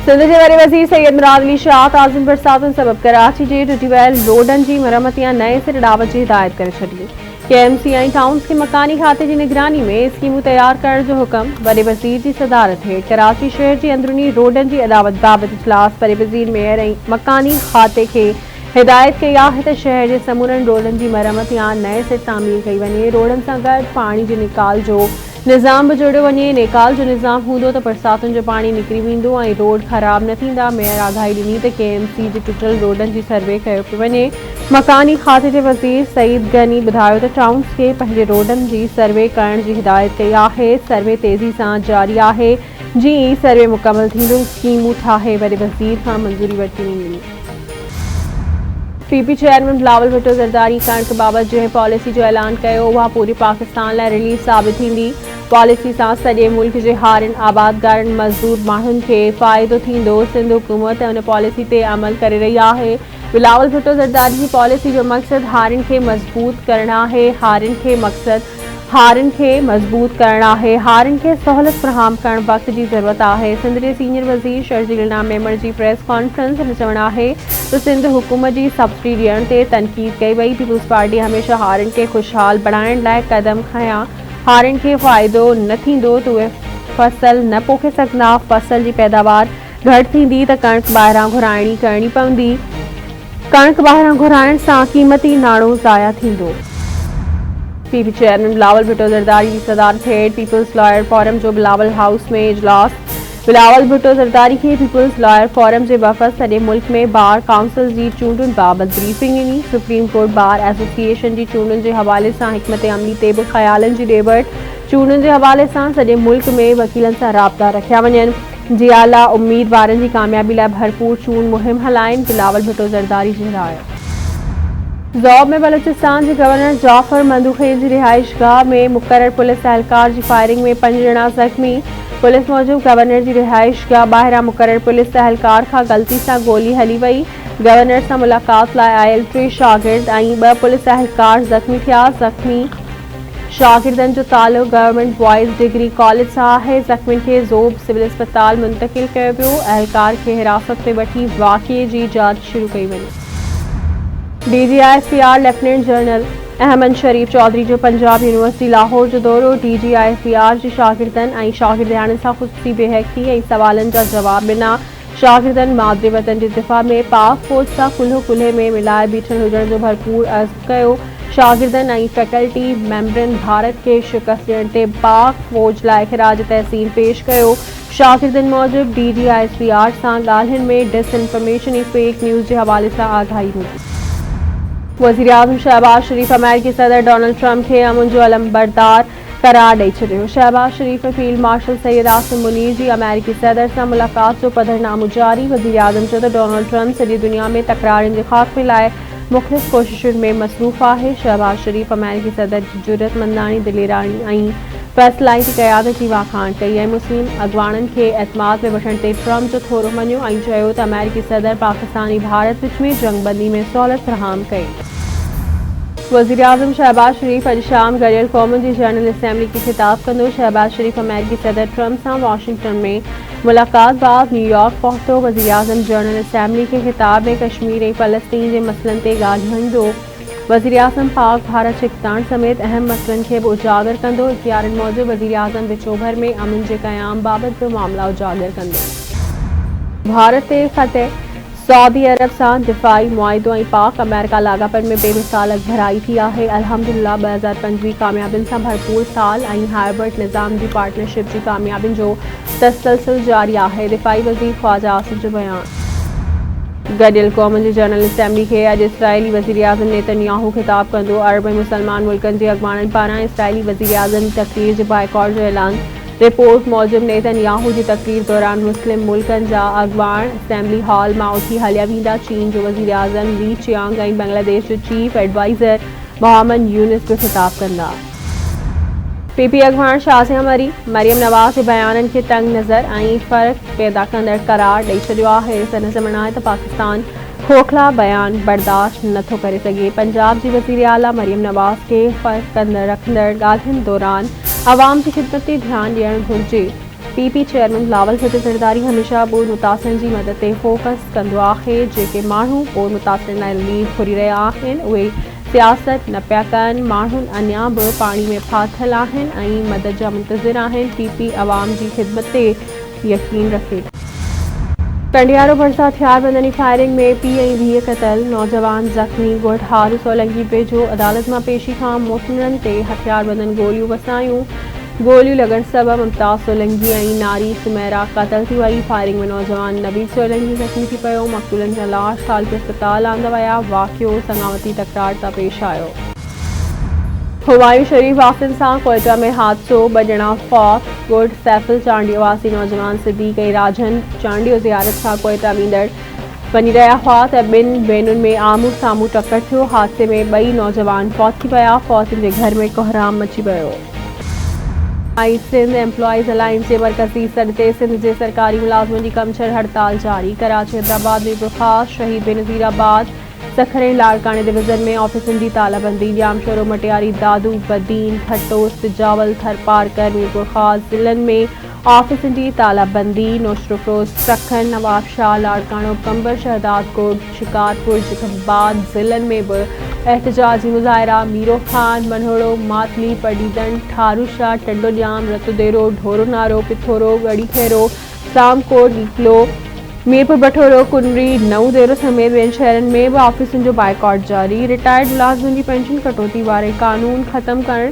सिंध के वरी वज़ीर सैयद मुराद अली शाह ताज़िम बरसातुनि सबब कराची जे टुटी वियल रोडनि जी मरम्मत या नए सिरे ॾावत जी हिदायत करे छॾी। KMC ऐं टाउन्स के मकानी खाते की निगरानी में स्कीमूं तैयार करण जो हुक्म वॾे वज़ीर की सदारत हेठि कराची शहर की अंदरूनी रोडनि की अदावत बाबति इजलास वॾे वज़ीर मेयर ऐं मकानी खाते के हिदायत कई आहे त शहर के समूरनि रोडनि की मरम्मत या नए सिरे तामीर कई वञे। रोडनि सां गॾु पाणी जे निकाल जो निज़ाम भी जोड़ियो वञे। नेकाल जो निज़ाम हूंदो त बरसातुनि जो पानी निकिरी वेंदो ऐं रोड ख़राब न थींदा। मेयर आगाही ॾिनी त KMC जे टुटल रोडनि जी सर्वे कयो पियो वञे। मकानी खाते के वज़ीर सईद गनी ॿुधायो त टाउन्स के पंहिंजे रोडनि जी सर्वे करण जी हिदायत कई आहे। सर्वे तेज़ी सां जारी आहे। जीअं ई सर्वे मुकमल थींदो स्कीमूं ठाहे वॾे वज़ीर खां मंज़ूरी वरिती वेंदी। PP चेयरमैन बिलावल भुट्टो ज़रदारी कणक बाबति जंहिं पॉलिसी जो ऐलान कयो उहा पूरे पाकिस्तान लाइ रिलीफ साबित थींदी। पॉलिसी सां सॼे मुल्क जे हारियुनि आबादगारनि मज़दूर माण्हुनि खे फ़ाइदो थींदो। सिंध हुकूमत उन पॉलिसी ते अमल करे रही आहे। बिलावल भुट्टो ज़रदारी जी पॉलिसी जो मक़सद हारियुनि खे मज़बूत करणु आहे। हारियुनि खे मज़बूत करणु आहे। हारियुनि खे सहूलियत फ़राहम करणु वक़्त जी ज़रूरत आहे। सिंध जे सीनियर वज़ीर शर्जील इनाम मेमर जी प्रेस कॉन्फ्रेंस में चवणु आहे त सिंध हुकूमत जी सब्सिडी ॾियण ते तनक़ीद कई वई। पीपुल्स पार्टी हमेशह हारियुनि खे ख़ुशहाल बणाइण लाइ क़दम खयां। हारियुनि खे फ़ाइदो न थींदो त उहे फसल न पोखे सघंदा। फसल जी पैदावार घटि थींदी त कणिक ॿाहिरां घुराइणी करणी पवंदी। कणिक ॿाहिरां घुराइण सां क़ीमती नाणो ज़ाया थींदो। PP चेयरमैन बिलावल भुट्टो ज़रदारी की सदारत हेठि पीपुल्स लॉयर फोरम जो बिलावल हाउस में इजलास। बिलावल भुट्टो ज़रदारी के पीपुल्स लॉयर फोरम के वफ़द सॼे मुल्क में बार काउंसिल की चूंडुनि बाबति ब्रीफिंग ॾिनी। सुप्रीम कोर्ट बार एसोसिएशन की चूंडुनि के हवाले से हिकमत अमली ते भी ख़यालनि की ॾेवट। चूंडुनि के हवाले से सॼे मुल्क में वकीलन से राब्ता रखिया वञनि। जी आला उम्मीदवारनि की कामयाबी लाइ भरपूर चूंड मुहिम हलाइनि। बिलावल भुट्टो ज़रदारी जी हिदायत। ज़ौब में बलूचिस्तान के गवर्नर जाफर मंदूखेर की रिहाइशगाह में मुकर्रर पुलिस एहलकार की फायरिंग में 5 ॼणा ज़ख्मी। पुलिस मूजिब गवर्नर की रिहाइशगाह ॿाहिरां मुकर्रर पुलिस एहलकार का गलती से गोली हली वही। गवर्नर से मुलाकात लाइ आयल 3 शागिर्द ऐं 2 पुलिस एहलकार ज़ख्मी थिया। ज़ख्मी शागिर्दनि जो ताल्लुक़ गवर्नमेंट बॉयज़ डिग्री कॉलेज से आहे। ज़ख्मियुनि खे ज़ोब सिविल अस्पताल मुंतकिल किया वियो। एहलकार के हिरासत में वठी वाक़िए की जांच शुरू कई वई। DGISPR लेफ्टिनेंट जनरल अहमद शरीफ चौधरी जो पंजाब यूनिवर्सिटी लाहौर जो दौरो। DGISPR जी शागिर्दनि ऐं शागिर्दियाणनि सां ख़ुसूसी बेहक़ी ऐं सवालनि जा जवाब ॾिना। शागिर्दनि मादरे वतन जे दिफ़ा में पाक फ़ौज सां कुल्हो कुल्हे में मिलाए बीठल हुजण जो भरपूर अज़्म कयो। शागिर्दनि ऐं फैकल्टी मेंबरनि भारत के शिकस्त ॾियण ते पाक फ़ौज लाइ ख़िराज तहसीन पेश कयो। शागिर्दनि मूजिब DGISPR सां ॻाल्हियुनि में डिसइंफॉर्मेशन ऐं फेक न्यूज़ के हवाले से आगाही मिली। वज़ीर आज़म शहबाज शरीफ अमेरिकी सदर डोनाल्ड ट्रंप के अमन जो अलमबरदार करार ॾेई छॾियो। शहबाज शरीफ फील्ड मार्शल सैयद आसिम मुनीर जी अमेरिकी सदर से मुलाकात जो पधरनामो जारी। वज़ीर आज़म चयो त डोनाल्ड ट्रंप सॼी दुनिया में तकरारनि के ख़ात्मे लाइ मुख़्तलिफ़ कोशिशुनि में मसरूफ़ आहे। शहबाज शरीफ अमेरिकी सदर की जुरतमंदानी दिलेरानी ऐं फ़ैसिलाती क़यादत की वाखाण कई ऐं मुस्लिम अॻवाननि के एतमाद में वठण ते ट्रंप जो थोरो मञियो ऐं चयो त अमेरिकी सदर पाकिस्तान ऐं भारत विच में जंगबंदी में सहूलियत फ़राहम कई। वज़ीर आज़म शहबाज शरीफ अॼु शाम गॾियल क़ौमुनि जी जनरल असम्बली खे ख़िताब कंदो। शहबाज शरीफ अमेरिकी सदर ट्रंप सां वाशिंगटन में मुलाकात बाद न्यूयॉर्क पहुतो। वज़ीर आज़म जनरल असम्बली के ख़िताब में कश्मीर ऐं फ़लस्तीन के मसइलनि ते ॻाल्हाईंदो। वज़ीर आज़म पाक भारत छिकताण समेत अहम मसइलनि खे बि उजागर कंदो। इख़्तियारनि मूजिब वज़ीर आज़म विचोभर में अमन के क़याम बाबति बि मामला उजागर कंदो। भारत ते फ़तह सऊदी अरब से दिफ़ाई मुआहिदो ऐं पाक अमेरिका लाॻापनि में बेमिसाल अॻभराई थी आहे। अल्हम्दुलिल्लाह 2025 कामयाबियुनि सां भरपूर साल ऐं हाइब्रिड निज़ाम जी पार्टनरशिप जी कामयाबियुनि जो तसलसल जारी आहे। दिफ़ाई वज़ीर ख्वाजा आसिफ जो बयान। गॾियल क़ौमुनि जी जनरल असम्बली खे अॼु इसराइली वज़ीर आज़म नेतन्याहू ख़िताब कंदो। अरब ऐं मुसलमान मुल्कनि जे अॻवाननि पारां इसराइली वज़ीर आज़म जी तक़रीर जे बाइकॉट जो ऐलान। रिपोर्ट मूजिब नेतन्याहू की तक़रीर दौरान मुस्लिम मुल्कनि जा अॻवान असम्बली हॉल मां उथी हलिया वेंदा। चीन जो वज़ीर आज़म ली चियांग ऐं बांग्लादेश जो चीफ एडवाइज़र मोहम्मद यूनिस भी ख़िताब कंदा। PP अॻवान शाज़िया मरियम नवाज़ के बयाननि खे तंग नज़र ऐं फ़र्क़ पैदा कंदड़ करार ॾेई छॾियो आहे। सन चवणु आहे त पाकिस्तान खोखला बयान बर्दाश्त नथो करे सघे। पंजाब जी वज़ीर आला मरियम नवाज़ के फ़र्क़ रखंदड़ ॻाल्हियुनि दौरान अवाम की ख़िदमत ते ध्यानु ॾियणु घुरिजे। पीपी चेयरमैन बिलावल भुट्टो ज़रदारी हमेशा बोर मुतासिरनि जी मदद ते फोकस कंदो आहे। जेके माण्हू बोर मुतासिरनि लाइ रिलीफ घुरी रहिया आहिनि उहे सियासत न पिया कनि। माण्हुनि अञा बि पाणी में फाथल आहिनि ऐं मदद जा मुंतज़िर आहिनि। पीपी अवाम जी ख़िदमत ते यकीन रखे। कंडियारो भरिसां हथियारबंदनि फायरिंग में पीउ ऐं धीउ क़तल, नौजवान ज़ख़्मी। ॻोठ हारू सोलंकी वेझो अदालत मां पेशी खां मोटणनि ते हथियारबंदनि गोलियूं वसायूं। गोलियूं लॻण सबबि मुमताज़ सोलंकी ऐं नारी सुमैरा क़तल थी वई। फायरिंग में नौजवान नबीर सोलंकी ज़ख़्मी थी पियो। मक़तूलनि जा लाश कालपी अस्पताल आंदा विया। वाक़ियो संगावती तकरार सां पेश आयो। हुमायूं शरीफ वासिन सां कोयटा में हादसो, 2 ॼणा फौत। ॻोठ सैफुल चांडियो वासी नौजवान सिद्दीक़ ऐं राजन चांडियो ज़ियारत सां कोयटा वींदड़ वञी रहिया हुआ त ॿिनि बेनुनि में आमूर साम्हूं टक्कर थियो। हादसे में 2 नौजवान फौत थी विया। फौतनि जे घर में कोहराम मची वियो। सिंध एम्प्लॉइज़ अलायंस जे मरकज़ी सॾ ते सिंध जे सरकारी मुलाज़िमनि जी कमछर हड़ताल जारी। कराची, हैदराबाद में बुरख़ास्त। शहीद बेनज़ीराबाद, सखर ऐं लाड़काने डिवीज़न में ऑफिसनि जी तालाबंदी। ॼामशोरो, मटियारी, दादू, बदीन, खटो, सिजावल, थरपारकर, मीरपुर ख़ास ज़िलनि में ऑफिसनि जी तालाबंदी। नौशरफरोज़, सखन, नवाबशाह, लाड़कानो, कंबर, शहदादकोट, शिकारपुर, जैकबाद ज़िलनि में भी एहतजाजी मुज़ाहिरा। मीरो खान, मनोड़ो, मातली, पडीदन, ठारूशाह, टंडोजाम, रतुदेरो, ढोरो नारो, पिथोरो, गड़ीखेरो, सामकोट, ईकलो, मीरपुर बठोरो, कुनरी, नऊ देरो समेत ॿियनि शहरनि में भी ऑफिसनि जो बाइकॉट जारी। रिटायर्ड मुलाज़िमनि जी पेंशन कटौती वारे कानून ख़त्म करण,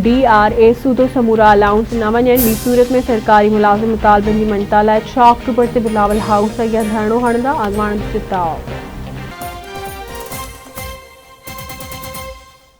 DRA सूदो समूरा अलाउंस न वञनि। ॿी सूरत में सरकारी मुलाज़िम मुतालबनि जी मञता लाइ चौक टूबर ते बिलावल हाउस अॻियां धरणो हणंदा। अॻवान चिताव।